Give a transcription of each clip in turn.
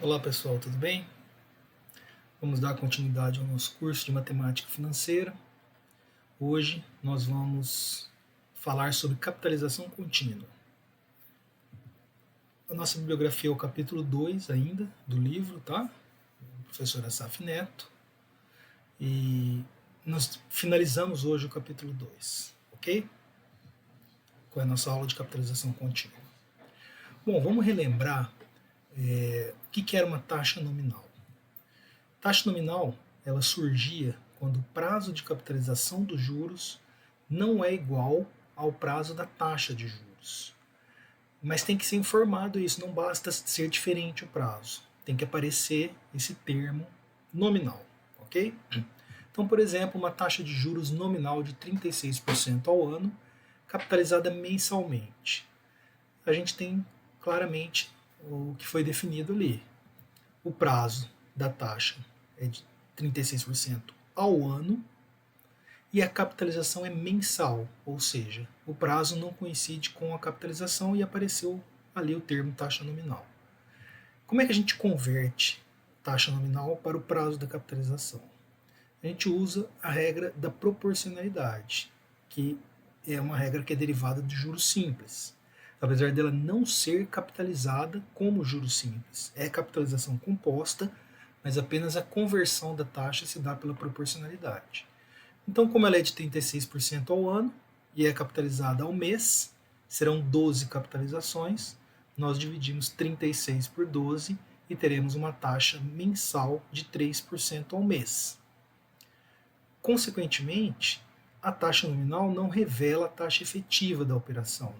Olá pessoal, tudo bem? Vamos dar continuidade ao nosso curso de Matemática Financeira. Hoje nós vamos falar sobre capitalização contínua. A nossa bibliografia é o capítulo 2 ainda do livro, tá? Professor Assaf Neto. E nós finalizamos hoje o capítulo 2, ok? Com a nossa aula de capitalização contínua. Bom, vamos relembrar o que era uma taxa nominal. Taxa nominal, ela surgia quando o prazo de capitalização dos juros não é igual ao prazo da taxa de juros. Mas tem que ser informado isso, não basta ser diferente o prazo. Tem que aparecer esse termo nominal, ok? Então, por exemplo, uma taxa de juros nominal de 36% ao ano, capitalizada mensalmente. A gente tem claramente o que foi definido ali. O prazo da taxa é de 36% ao ano e a capitalização é mensal, ou seja, o prazo não coincide com a capitalização e apareceu ali o termo taxa nominal. Como é que a gente converte taxa nominal para o prazo da capitalização? A gente usa a regra da proporcionalidade, que é uma regra que é derivada de juros simples. Apesar dela não ser capitalizada como juros simples, é capitalização composta, mas apenas a conversão da taxa se dá pela proporcionalidade. Então, como ela é de 36% ao ano e é capitalizada ao mês, serão 12 capitalizações, nós dividimos 36 por 12 e teremos uma taxa mensal de 3% ao mês. Consequentemente, a taxa nominal não revela a taxa efetiva da operação,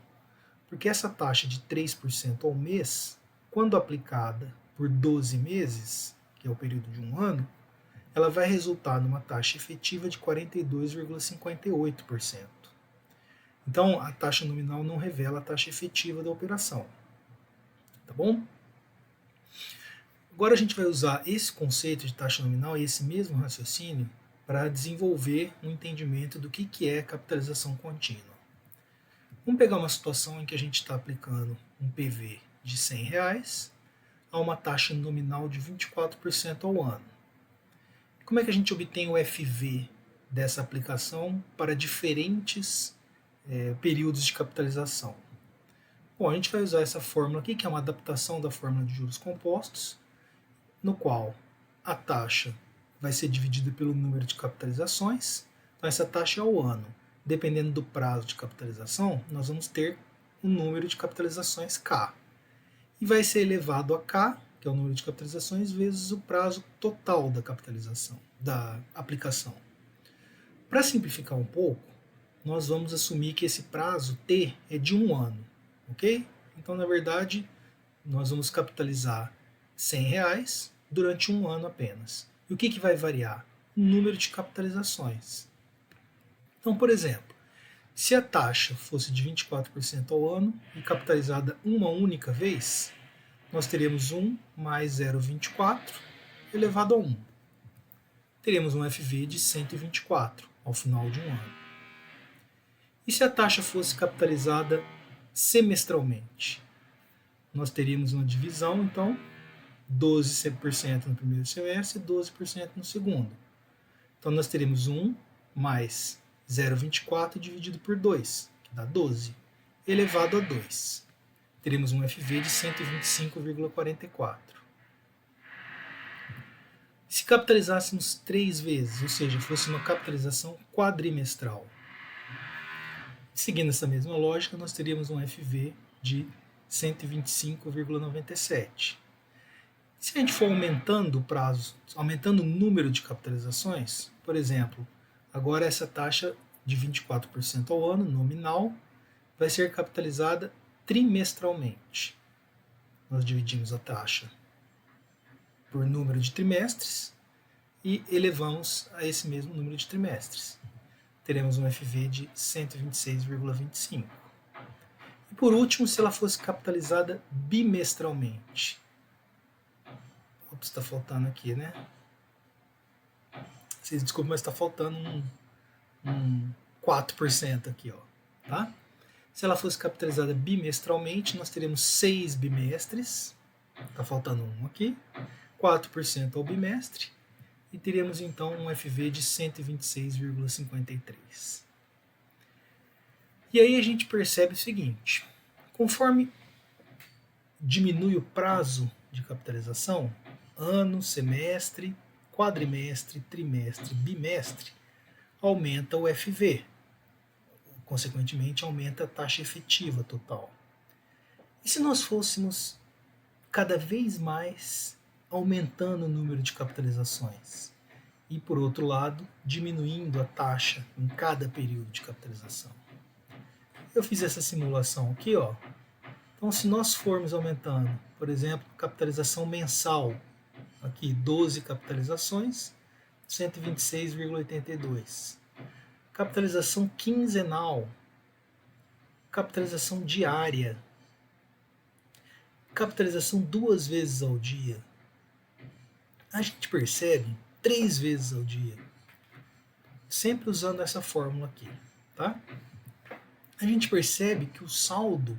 porque essa taxa de 3% ao mês, quando aplicada por 12 meses, que é o período de um ano, ela vai resultar numa taxa efetiva de 42,58%. Então, a taxa nominal não revela a taxa efetiva da operação. Tá bom? Agora a gente vai usar esse conceito de taxa nominal e esse mesmo raciocínio para desenvolver um entendimento do que é capitalização contínua. Vamos pegar uma situação em que a gente está aplicando um PV de R$100 a uma taxa nominal de 24% ao ano. Como é que a gente obtém o FV dessa aplicação para diferentes períodos de capitalização? Bom, a gente vai usar essa fórmula aqui, que é uma adaptação da fórmula de juros compostos, no qual a taxa vai ser dividida pelo número de capitalizações. Então, essa taxa é ao ano. Dependendo do prazo de capitalização, nós vamos ter um número de capitalizações K. E vai ser elevado a K, que é o número de capitalizações, vezes o prazo total da capitalização, da aplicação. Para simplificar um pouco, nós vamos assumir que esse prazo T é de um ano, ok? Então, na verdade, nós vamos capitalizar R$100 durante um ano apenas. E o que vai variar? O número de capitalizações. Então, por exemplo, se a taxa fosse de 24% ao ano e capitalizada uma única vez, nós teríamos 1 mais 0,24 elevado a 1. Teríamos um FV de 124 ao final de um ano. E se a taxa fosse capitalizada semestralmente? Nós teríamos uma divisão, então, 12% no primeiro semestre e 12% no segundo. Então, nós teríamos 1 mais 0,24 dividido por 2, que dá 12, elevado a 2. Teríamos um FV de 125,44. Se capitalizássemos 3 vezes, ou seja, fosse uma capitalização quadrimestral, seguindo essa mesma lógica, nós teríamos um FV de 125,97. Se a gente for aumentando o prazo, aumentando o número de capitalizações, por exemplo, agora essa taxa de 24% ao ano, nominal, vai ser capitalizada trimestralmente. Nós dividimos a taxa por número de trimestres e elevamos a esse mesmo número de trimestres. Teremos um FV de 126,25. E por último, se ela fosse capitalizada bimestralmente. Ops, está faltando aqui, né? Vocês desculpem, mas está faltando um 4% aqui, ó, tá? Se ela fosse capitalizada bimestralmente, nós teríamos 6 bimestres está faltando um aqui, 4% ao bimestre, e teríamos então um FV de 126,53. E aí a gente percebe o seguinte, conforme diminui o prazo de capitalização, ano, semestre, quadrimestre, trimestre, bimestre, aumenta o FV, consequentemente aumenta a taxa efetiva total. E se nós fôssemos cada vez mais aumentando o número de capitalizações e, por outro lado, diminuindo a taxa em cada período de capitalização? Eu fiz essa simulação aqui, ó. Então, se nós formos aumentando, por exemplo, capitalização mensal, aqui 12 capitalizações, 126,82. Capitalização quinzenal, capitalização diária, capitalização 2 vezes ao dia. A gente percebe 3 vezes ao dia, sempre usando essa fórmula aqui, tá? A gente percebe que o saldo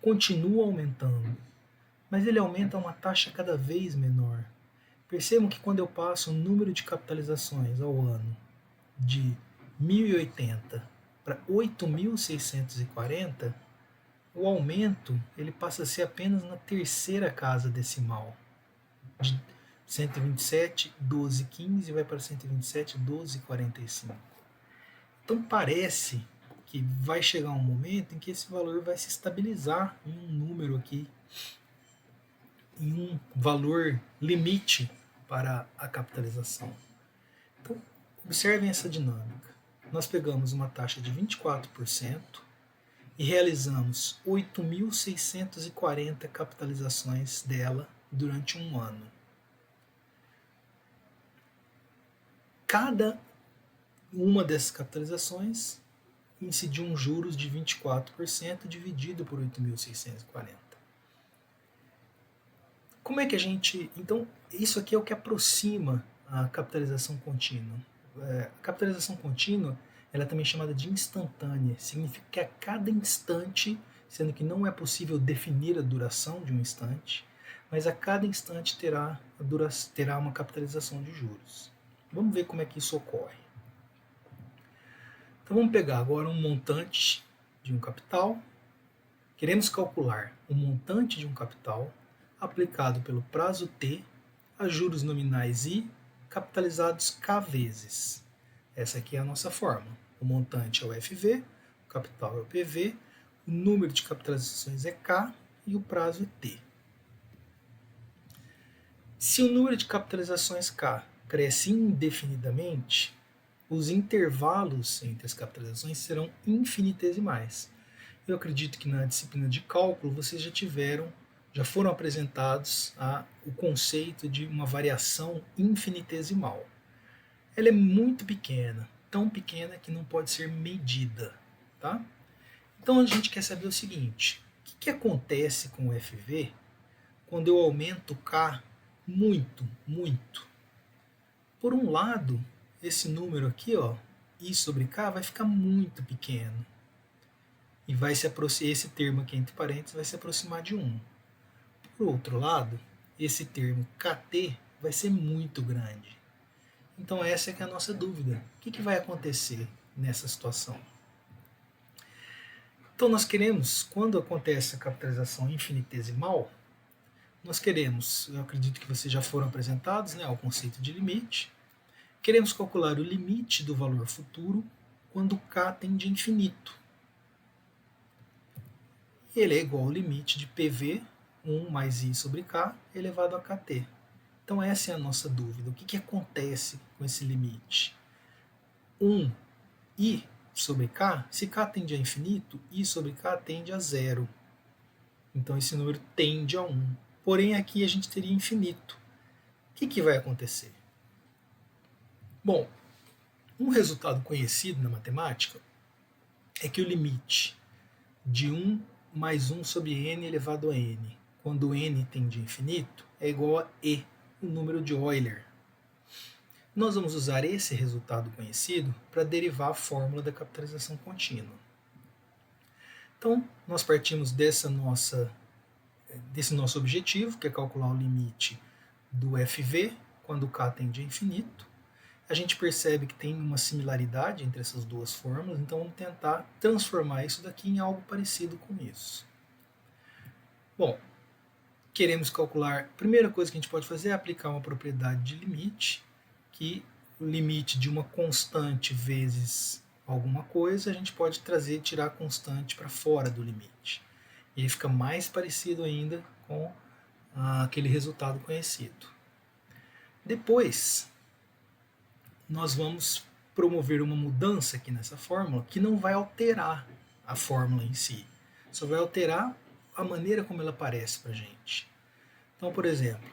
continua aumentando, mas ele aumenta a uma taxa cada vez menor. Percebam que quando eu passo o número de capitalizações ao ano de 1.080 para 8.640, o aumento ele passa a ser apenas na terceira casa decimal, de 127, 12, 15 vai para 127, 12, 45. Então parece que vai chegar um momento em que esse valor vai se estabilizar em um número aqui, em um valor limite para a capitalização. Então, observem essa dinâmica. Nós pegamos uma taxa de 24% e realizamos 8.640 capitalizações dela durante um ano. Cada uma dessas capitalizações incidiu um juros de 24% dividido por 8.640. Como é que a gente... Então, isso aqui é o que aproxima a capitalização contínua. A capitalização contínua ela é também chamada de instantânea. Significa que a cada instante, sendo que não é possível definir a duração de um instante, mas a cada instante terá uma capitalização de juros. Vamos ver como é que isso ocorre. Então vamos pegar agora um montante de um capital. Queremos calcular o montante de um capital aplicado pelo prazo T a juros nominais I capitalizados K vezes. Essa aqui é a nossa fórmula. O montante é o FV, o capital é o PV, o número de capitalizações é K e o prazo é T. Se o número de capitalizações K cresce indefinidamente, os intervalos entre as capitalizações serão infinitesimais. Eu acredito que na disciplina de cálculo vocês já foram apresentados o conceito de uma variação infinitesimal. Ela é muito pequena, tão pequena que não pode ser medida. Tá? Então a gente quer saber o seguinte, o que acontece com o FV quando eu aumento o K muito, muito? Por um lado, esse número aqui, ó, I sobre K, vai ficar muito pequeno. E esse termo aqui entre parênteses vai se aproximar de 1. Por outro lado, esse termo KT vai ser muito grande. Então essa é que é a nossa dúvida. O que vai acontecer nessa situação? Então nós queremos, quando acontece a capitalização infinitesimal, nós queremos, eu acredito que vocês já foram apresentados, né, ao conceito de limite. Queremos calcular o limite do valor futuro quando K tende a infinito. Ele é igual ao limite de PV, 1 mais I sobre K, elevado a KT. Então essa é a nossa dúvida. O que acontece com esse limite? 1 I sobre K, se K tende a infinito, I sobre K tende a 0. Então esse número tende a 1. Porém aqui a gente teria infinito. O que vai acontecer? Bom, um resultado conhecido na matemática é que o limite de 1 mais 1 sobre n elevado a n, quando n tende a infinito, é igual a E, o número de Euler. Nós vamos usar esse resultado conhecido para derivar a fórmula da capitalização contínua. Então, nós partimos dessa nossa desse nosso objetivo, que é calcular o limite do FV quando k tende a infinito. A gente percebe que tem uma similaridade entre essas duas fórmulas, então vamos tentar transformar isso daqui em algo parecido com isso. Bom, queremos calcular, a primeira coisa que a gente pode fazer é aplicar uma propriedade de limite, que o limite de uma constante vezes alguma coisa, a gente pode tirar a constante para fora do limite. E aí fica mais parecido ainda com aquele resultado conhecido. Depois, nós vamos promover uma mudança aqui nessa fórmula que não vai alterar a fórmula em si, só vai alterar a maneira como ela aparece para a gente. Então, por exemplo,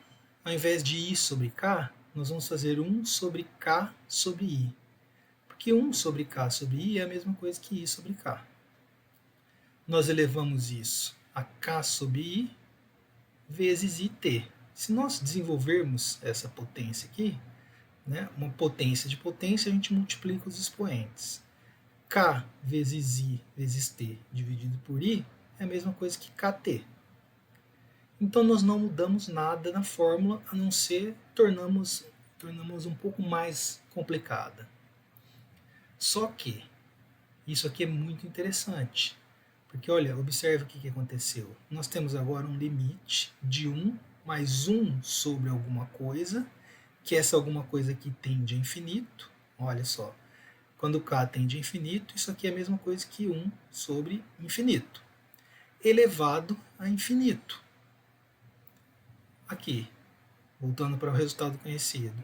ao invés de I sobre K, nós vamos fazer 1 sobre K sobre I. Porque 1 sobre K sobre I é a mesma coisa que I sobre K. Nós elevamos isso a K sobre I vezes IT. Se nós desenvolvermos essa potência aqui, né, uma potência de potência, a gente multiplica os expoentes. K vezes I vezes T dividido por I é a mesma coisa que KT. Então nós não mudamos nada na fórmula, a não ser tornamos um pouco mais complicada. Só que isso aqui é muito interessante, porque olha, observe o que aconteceu. Nós temos agora um limite de 1 mais 1 sobre alguma coisa, que essa alguma coisa aqui tende a infinito. Olha só, quando k tende a infinito, isso aqui é a mesma coisa que 1 sobre infinito, elevado a infinito. Aqui, voltando para o resultado conhecido,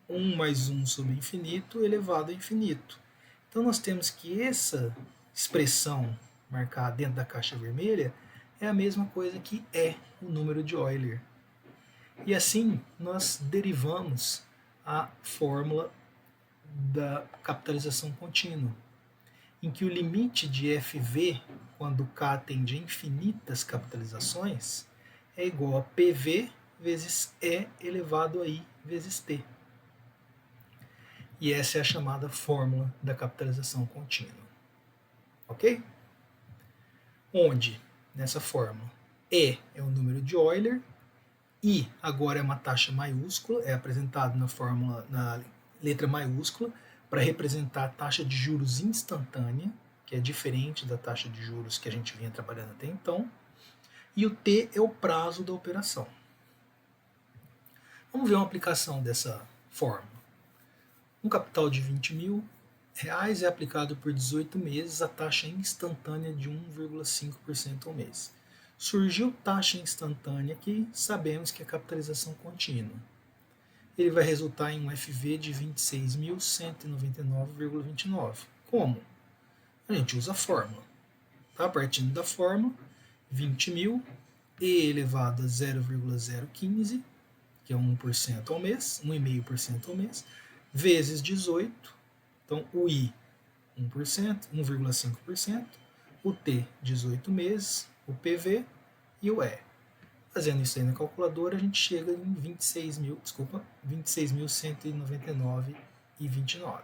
1 mais 1 sobre infinito elevado a infinito. Então nós temos que essa expressão marcada dentro da caixa vermelha é a mesma coisa que é o número de Euler. E assim nós derivamos a fórmula da capitalização contínua, em que o limite de FV, quando k tende a infinitas capitalizações, é igual a PV vezes E elevado a I vezes T. E essa é a chamada fórmula da capitalização contínua. Ok? Onde, nessa fórmula, E é o número de Euler, I agora é uma taxa maiúscula, é apresentado na fórmula, na letra maiúscula, para representar a taxa de juros instantânea, que é diferente da taxa de juros que a gente vinha trabalhando até então, e o T é o prazo da operação. Vamos ver uma aplicação dessa fórmula. Um capital de R$20.000 é aplicado por 18 meses a taxa instantânea de 1,5% ao mês. Surgiu taxa instantânea que sabemos que é capitalização contínua. Ele vai resultar em um FV de 26.199,29. Como? A gente usa a fórmula. Tá? Partindo da fórmula, 20.000 E elevado a 0,015, que é 1% ao mês, 1,5% ao mês, vezes 18. Então, o I, 1%, 1,5%, o T, 18 meses, o PV e o E. Fazendo isso aí na calculadora, a gente chega em 26.199,29.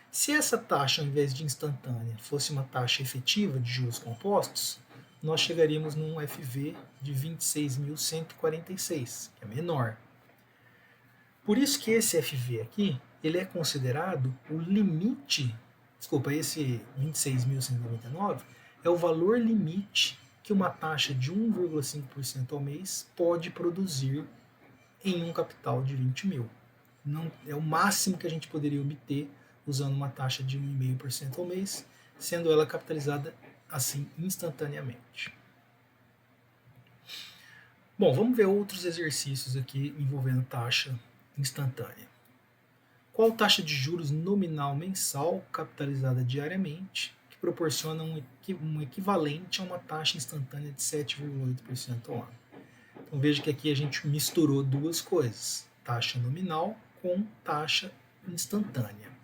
Se essa taxa, ao invés de instantânea, fosse uma taxa efetiva de juros compostos, nós chegaríamos num FV de 26.146, que é menor. Por isso que esse FV aqui, ele é considerado o limite, esse 26.199 é o valor limite que uma taxa de 1,5% ao mês pode produzir em um capital de 20.000. Não, é o máximo que a gente poderia obter usando uma taxa de 1,5% ao mês, sendo ela capitalizada assim instantaneamente. Bom, vamos ver outros exercícios aqui envolvendo taxa instantânea. Qual taxa de juros nominal mensal capitalizada diariamente que proporciona um equivalente a uma taxa instantânea de 7,8% ao ano? Então veja que aqui a gente misturou duas coisas, taxa nominal com taxa instantânea.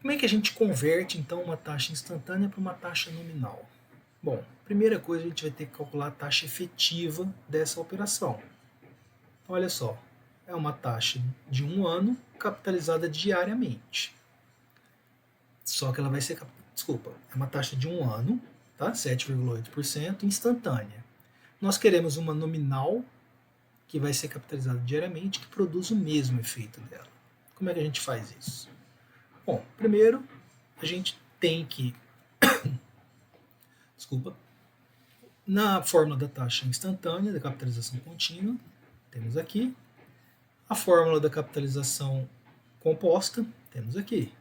Como é que a gente converte então uma taxa instantânea para uma taxa nominal? Bom, primeira coisa a gente vai ter que calcular a taxa efetiva dessa operação. Então, olha só, é uma taxa de 1 ano capitalizada diariamente. Só que ela vai ser, é uma taxa de 1 ano, tá? 7,8% instantânea. Nós queremos uma nominal que vai ser capitalizada diariamente, que produz o mesmo efeito dela. Como é que a gente faz isso? Bom, primeiro a gente tem que, desculpa, na fórmula da taxa instantânea da capitalização contínua, temos aqui a fórmula da capitalização composta, temos aqui.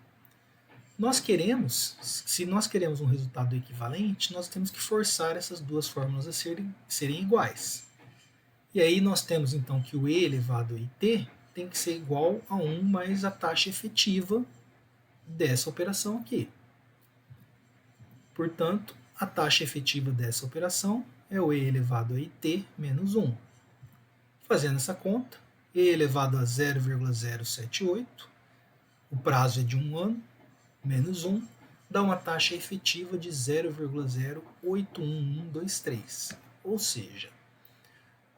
Se nós queremos um resultado equivalente, nós temos que forçar essas duas fórmulas a serem iguais. E aí nós temos então que o E elevado a IT tem que ser igual a 1 mais a taxa efetiva dessa operação aqui. Portanto, a taxa efetiva dessa operação é o E elevado a IT menos 1. Fazendo essa conta, E elevado a 0,078, o prazo é de 1 ano, menos 1, dá uma taxa efetiva de 0,081123. Ou seja,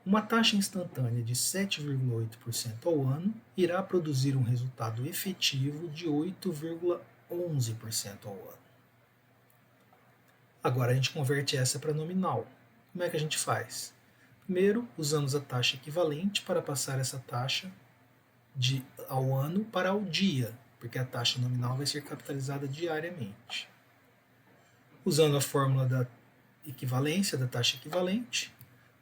uma taxa instantânea de 7,8% ao ano irá produzir um resultado efetivo de 8,11% ao ano. Agora a gente converte essa para nominal. Como é que a gente faz? Primeiro, usamos a taxa equivalente para passar essa taxa ao ano para ao dia, porque a taxa nominal vai ser capitalizada diariamente. Usando a fórmula da equivalência, da taxa equivalente,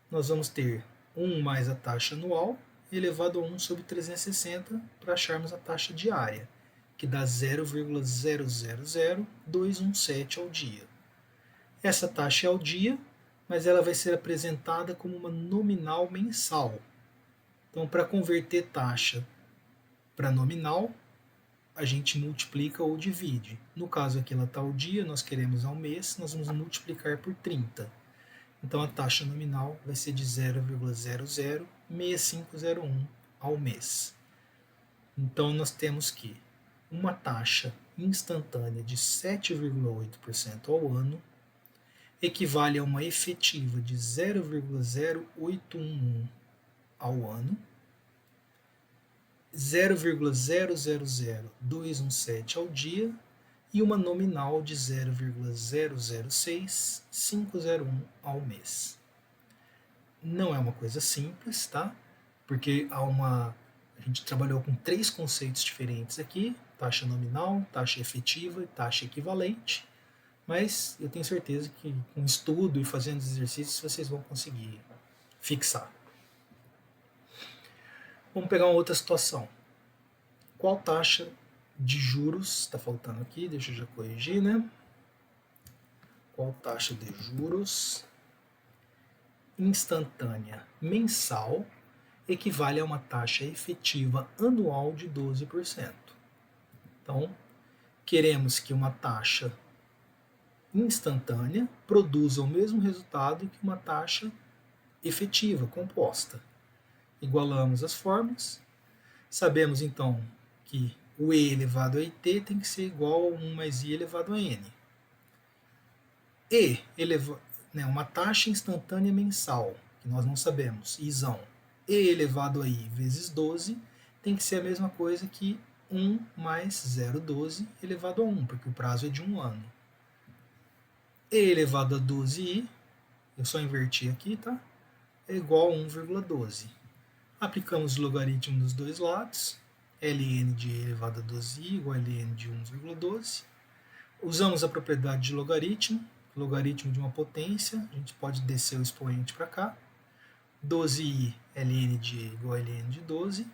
nós vamos ter 1 mais a taxa anual elevado a 1 sobre 360 para acharmos a taxa diária, que dá 0,000217 ao dia. Essa taxa é ao dia, mas ela vai ser apresentada como uma nominal mensal. Então, para converter taxa para nominal, a gente multiplica ou divide. No caso aqui ela está ao dia, nós queremos ao mês, nós vamos multiplicar por 30. Então a taxa nominal vai ser de 0,006501 ao mês. Então nós temos que uma taxa instantânea de 7,8% ao ano equivale a uma efetiva de 0,0811 ao ano, 0,000217 ao dia e uma nominal de 0,006501 ao mês. Não é uma coisa simples, tá? Porque a gente trabalhou com 3 conceitos diferentes aqui: taxa nominal, taxa efetiva e taxa equivalente. Mas eu tenho certeza que com estudo e fazendo os exercícios vocês vão conseguir fixar. Vamos pegar uma outra situação. Qual taxa de juros, está faltando aqui, deixa eu já corrigir, né? Qual taxa de juros instantânea mensal equivale a uma taxa efetiva anual de 12%? Então, queremos que uma taxa instantânea produza o mesmo resultado que uma taxa efetiva, composta. Igualamos as fórmulas. Sabemos, então, que o E elevado a IT tem que ser igual a 1 mais I elevado a N. Uma taxa instantânea mensal, que nós não sabemos, Izão, E elevado a I vezes 12, tem que ser a mesma coisa que 1 mais 0,12 elevado a 1, porque o prazo é de 1 ano. E elevado a 12i, eu só inverti aqui, tá? É igual a 1,12. Aplicamos o logaritmo dos dois lados, ln de e elevado a 12i igual a ln de 1,12. Usamos a propriedade de logaritmo de uma potência, a gente pode descer o expoente para cá. 12i ln de e igual a ln de 12,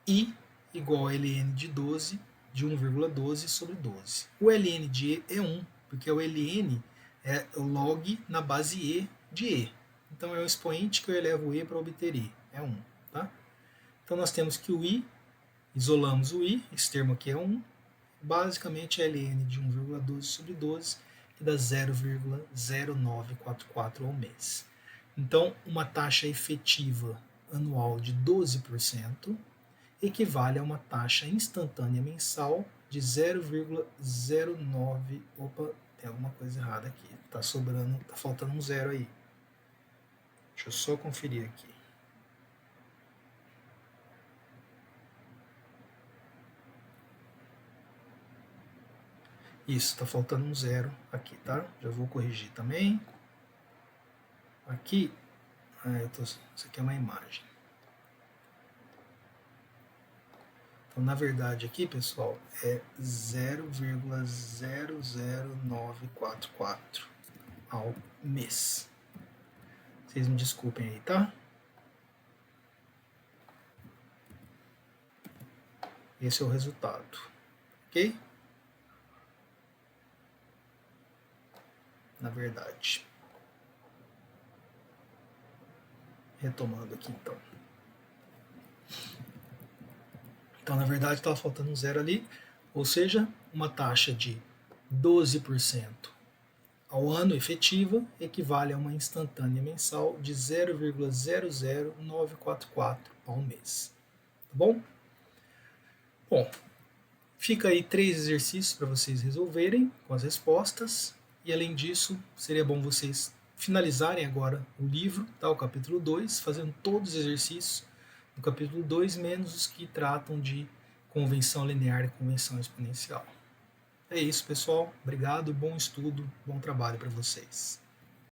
i igual a ln de 12 de 1,12 sobre 12. O ln de e é 1, porque o ln é o log na base e de e. Então é o expoente que eu elevo o e para obter i, é 1. Tá? Então nós temos que o i, isolamos o i, esse termo aqui é 1, basicamente é ln de 1,12 sobre 12, que dá 0,0944 ao mês. Então, uma taxa efetiva anual de 12% equivale a uma taxa instantânea mensal de 0,09. Opa, tem alguma coisa errada aqui. Tá faltando um zero aí. Deixa eu só conferir aqui. Isso, tá faltando um zero aqui, tá? Já vou corrigir também. Aqui, isso aqui é uma imagem. Então, na verdade, aqui, pessoal, é 0,00944 ao mês. Vocês me desculpem aí, tá? Esse é o resultado, ok? Na verdade. Retomando aqui, então. Então, na verdade, estava faltando um zero ali, ou seja, uma taxa de 12% ao ano efetiva equivale a uma instantânea mensal de 0,00944 ao mês. Tá bom? Bom, fica aí 3 exercícios para vocês resolverem com as respostas. E além disso, seria bom vocês finalizarem agora o livro, tá? O capítulo 2, fazendo todos os exercícios do capítulo 2, menos os que tratam de convenção linear e convenção exponencial. É isso, pessoal. Obrigado, bom estudo, bom trabalho para vocês.